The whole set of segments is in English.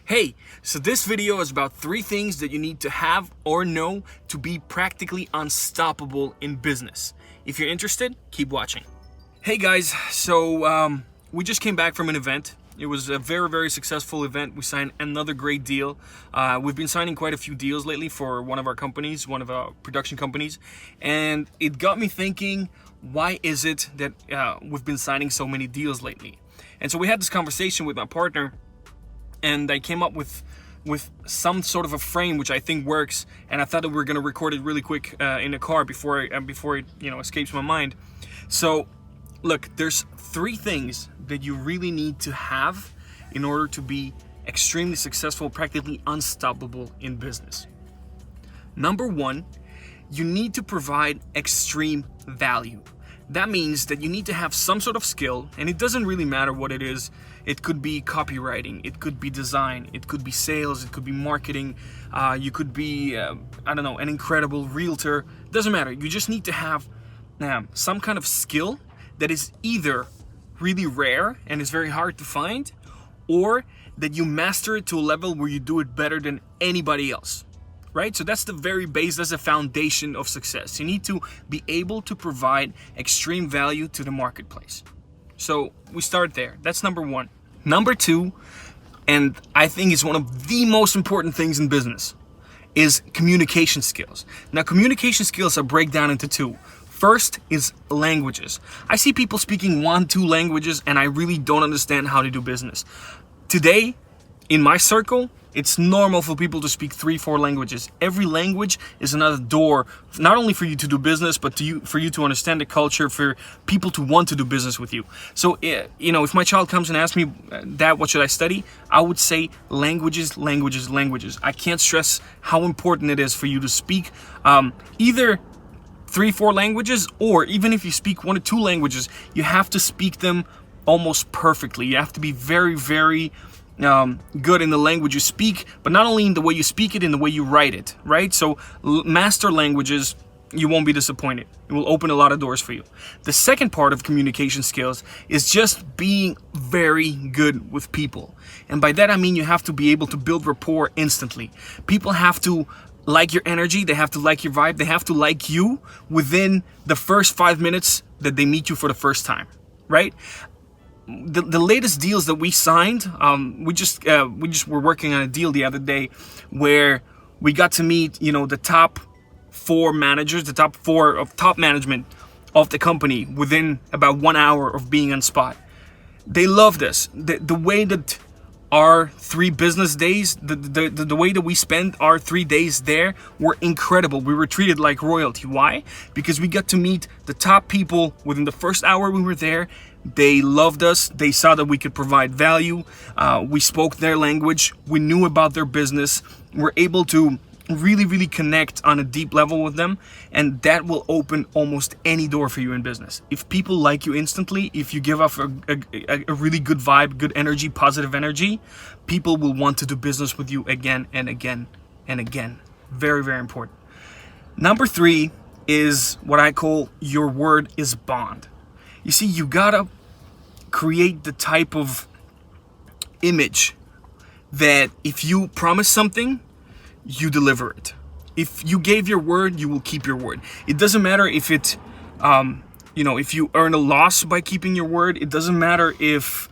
Hey, so this video is about 3 things that you need to have or know to be practically unstoppable in business. If you're interested, keep watching. Hey guys, so we just came back from an event. It was a very successful event. We signed another great deal. We've been signing quite a few deals lately for one of our companies, one of our production companies, and it got me thinking, why is it that we've been signing so many deals lately? And so we had this conversation with my partner, and I came up with some sort of a frame which I think works, and I thought that we were going to record it really quick in the car before it escapes my mind. So look, there's 3 things that you really need to have in order to be extremely successful, practically unstoppable in business. Number 1, you need to provide extreme value. That means that you need to have some sort of skill, and it doesn't really matter what it is. It could be copywriting, it could be design, it could be sales, it could be marketing, you could be, an incredible realtor. Doesn't matter. You just need to have some kind of skill that is either really rare and is very hard to find, or that you master it to a level where you do it better than anybody else. Right? So that's the very base, that's the foundation of success. You need to be able to provide extreme value to the marketplace. So we start there. That's number 1. Number 2, and I think it's one of the most important things in business, is communication skills. Now, communication skills are break down into 2. First is languages. I see people speaking 1, 2 languages, and I really don't understand how to do business. Today, in my circle, it's normal for people to speak 3, 4 languages. Every language is another door, not only for you to do business, but for you to understand the culture, for people to want to do business with you. So, if my child comes and asks me, Dad, what should I study? I would say languages. I can't stress how important it is for you to speak either 3, 4 languages, or even if you speak 1 or 2 languages, you have to speak them almost perfectly. You have to be very good in the language you speak, but not only in the way you speak it, in the way you write it, right? So master languages, you won't be disappointed. It will open a lot of doors for you. The second part of communication skills is just being very good with people. And by that I mean you have to be able to build rapport instantly. People have to like your energy, they have to like your vibe, they have to like you within the first 5 minutes that they meet you for the first time, right? The latest deals that we signed, we just were working on a deal the other day where we got to meet, the top 4 managers, the top 4 of top management of the company within about 1 hour of being on spot. They loved us. The way that our 3 business days, the way that we spent our 3 days there were incredible. We were treated like royalty. Why? Because we got to meet the top people within the first hour we were there. They loved us. They saw that we could provide value. We spoke their language. We knew about their business. We're able to really connect on a deep level with them, and that will open almost any door for you in business. If people like you instantly, if you give off a really good vibe, good energy, positive energy, people will want to do business with you again and again and again. Very important. Number 3 is what I call your word is bond. You see, you gotta create the type of image that if you promise something, you deliver it. If you gave your word, you will keep your word. It doesn't matter if it, if you earn a loss by keeping your word. It doesn't matter if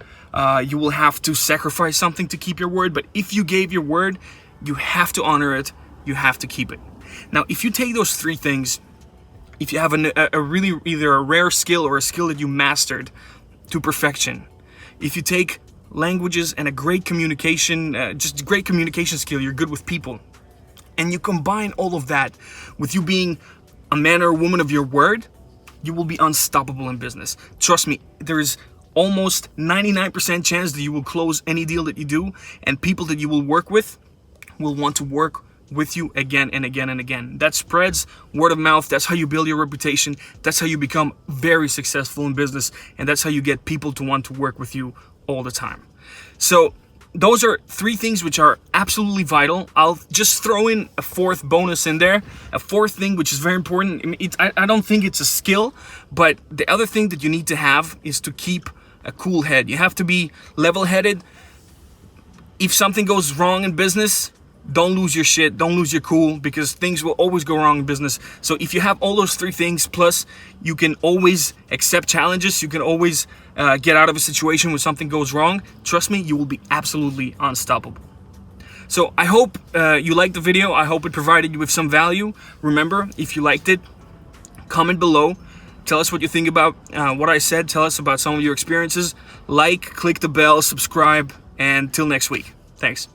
you will have to sacrifice something to keep your word. But if you gave your word, you have to honor it. You have to keep it. Now, if you take those 3 things, if you have a really either a rare skill or a skill that you mastered to perfection, if you take languages and a great communication, just great communication skill, you're good with people, and you combine all of that with you being a man or a woman of your word, you will be unstoppable in business. Trust me, there is almost 99% chance that you will close any deal that you do, and people that you will work with will want to work with you again and again and again. That spreads word of mouth. That's how you build your reputation. That's how you become very successful in business, and that's how you get people to want to work with you all the time. So those are 3 things which are absolutely vital. I'll just throw in a 4th bonus in there, a 4th thing which is very important. I don't think it's a skill, but the other thing that you need to have is to keep a cool head. You have to be level-headed. if something goes wrong in business, don't lose your shit, don't lose your cool, because things will always go wrong in business. So if you have all those three things, plus you can always accept challenges, you can always get out of a situation when something goes wrong, trust me, you will be absolutely unstoppable. So I hope you liked the video. I hope it provided you with some value. Remember, if you liked it, comment below. Tell us what you think about what I said. Tell us about some of your experiences. Like, click the bell, subscribe, and till next week. Thanks.